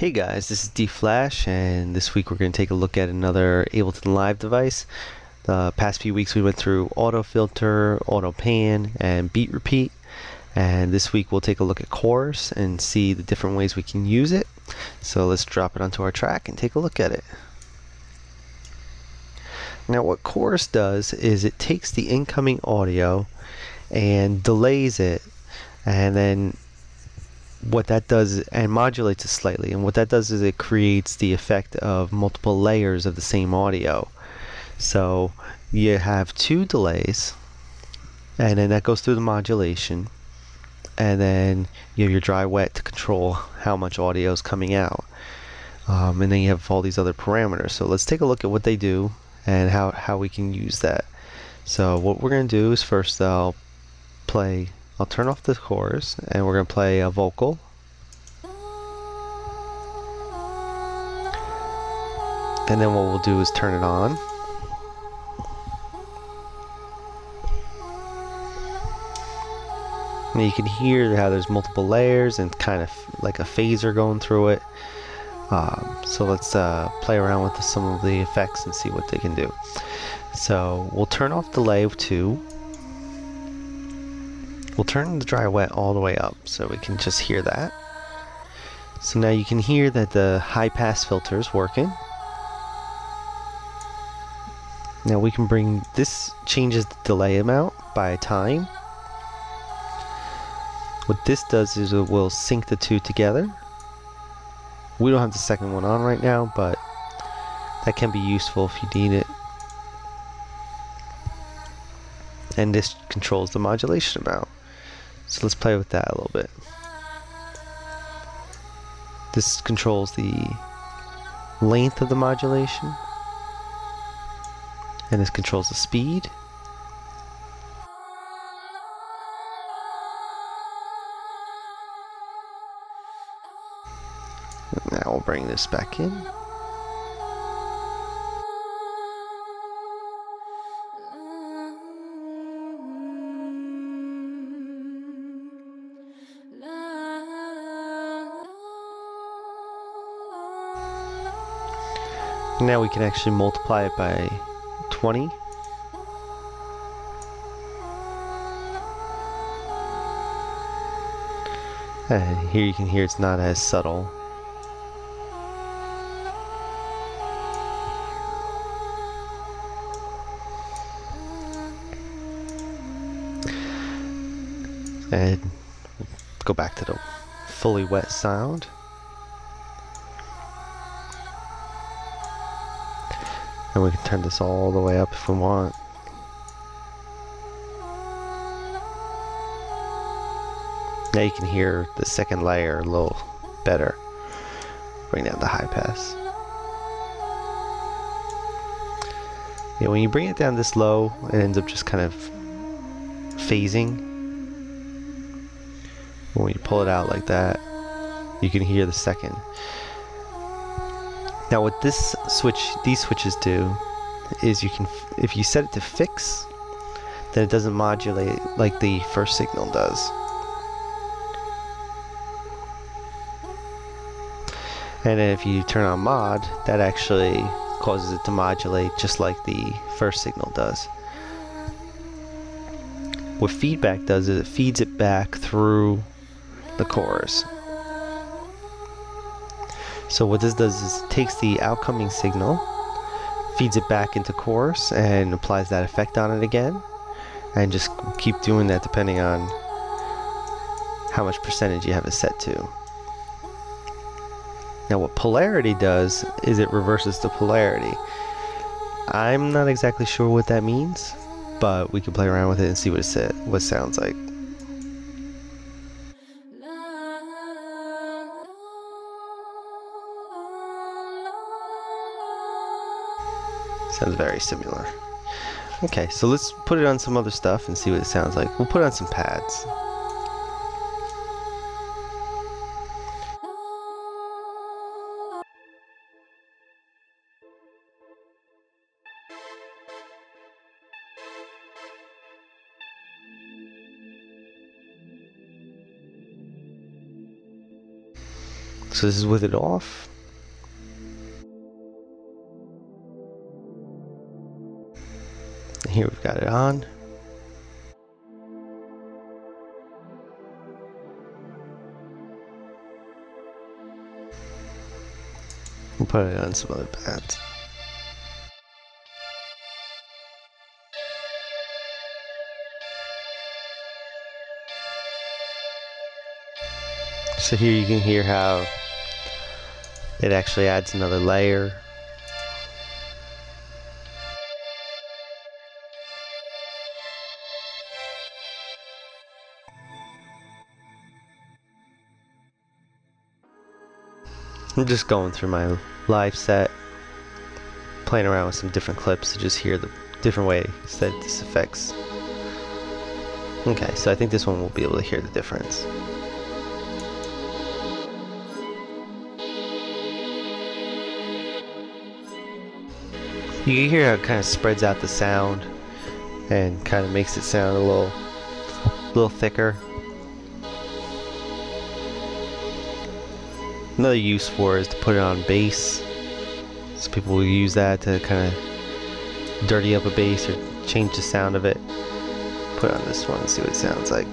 Hey guys, this is Deeflash, and this week we're going to take a look at another Ableton Live device. The past few weeks we went through auto filter, auto pan, and beat repeat, and this week we'll take a look at chorus and see the different ways we can use it. So let's drop it onto our track and take a look at it. Now what chorus does is it takes the incoming audio and delays it, and then what that does, and modulates it slightly, and what that does is it creates the effect of multiple layers of the same audio. So you have two delays, and then that goes through the modulation, and then you have your dry wet to control how much audio is coming out, and then you have all these other parameters. So let's take a look at what they do and how we can use that. So what we're going to do is first I'll turn off the chorus, and we're going to play a vocal. And then what we'll do is turn it on. And you can hear how there's multiple layers and kind of like a phaser going through it. So let's play around with some of the effects and see what they can do. So we'll turn off delay 2. We'll turn the dry wet all the way up so we can just hear that. So now you can hear that the high pass filter is working. Now we can bring this, changes the delay amount by time. What this does is it will sync the two together. We don't have the second one on right now, but that can be useful if you need it. And this controls the modulation amount. So let's play with that a little bit. This controls the length of the modulation, and this controls the speed. Now we'll bring this back in. Now we can actually multiply it by 20. And here you can hear it's not as subtle. And go back to the fully wet sound. And we can turn this all the way up if we want. Now you can hear the second layer a little better. Bring down the high pass. Yeah, when you bring it down this low, it ends up just kind of phasing. When you pull it out like that, you can hear the second. Now what these switches do is you can, if you set it to fix, then it doesn't modulate like the first signal does. And if you turn on mod, that actually causes it to modulate just like the first signal does. What feedback does is it feeds it back through the chorus. So what this does is it takes the outcoming signal, feeds it back into chorus, and applies that effect on it again, and just keep doing that depending on how much percentage you have it set to. Now what polarity does is it reverses the polarity. I'm not exactly sure what that means, but we can play around with it and see what it sounds like. Sounds very similar. Okay, so let's put it on some other stuff and see what it sounds like. We'll put on some pads. So this is with it off. And here we've got it on. We'll put it on some other pads. So here you can hear how it actually adds another layer. I'm just going through my live set, playing around with some different clips to just hear the different ways that this affects. Okay, so I think this one will be able to hear the difference. You can hear how it kind of spreads out the sound and kind of makes it sound a little thicker. Another use for it is to put it on bass. So people will use that to kind of dirty up a bass or change the sound of it. Put it on this one and see what it sounds like.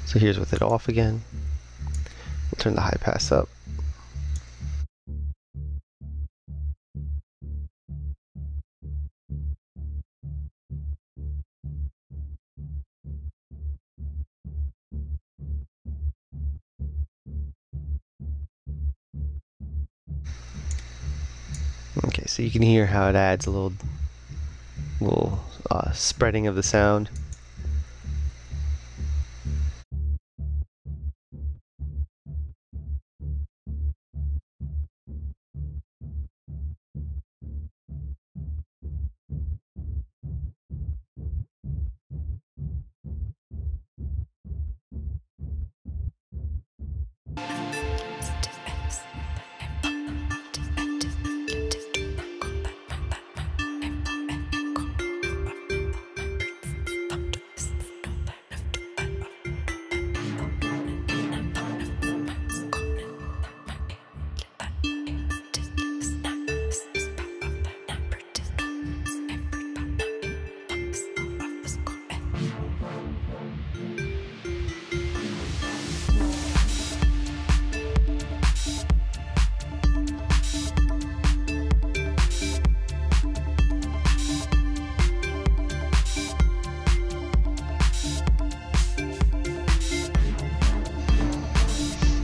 So here's with it off again. We'll turn the high pass up. Okay, so you can hear how it adds a little spreading of the sound.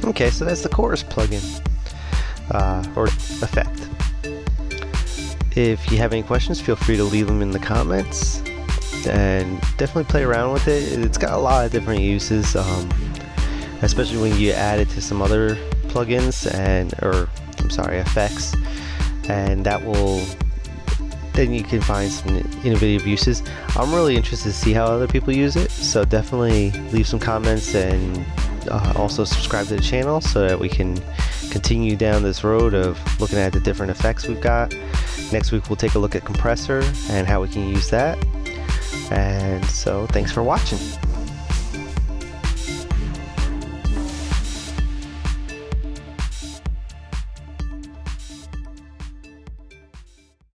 Okay, so that's the chorus plugin or effect. If you have any questions, feel free to leave them in the comments, and definitely play around with it. It's got a lot of different uses, especially when you add it to some other plugins effects, and that will then you can find some innovative uses. I'm really interested to see how other people use it, so definitely leave some comments and also subscribe to the channel so that we can continue down this road of looking at the different effects we've got. Next week we'll take a look at compressor and how we can use that. And so thanks for watching.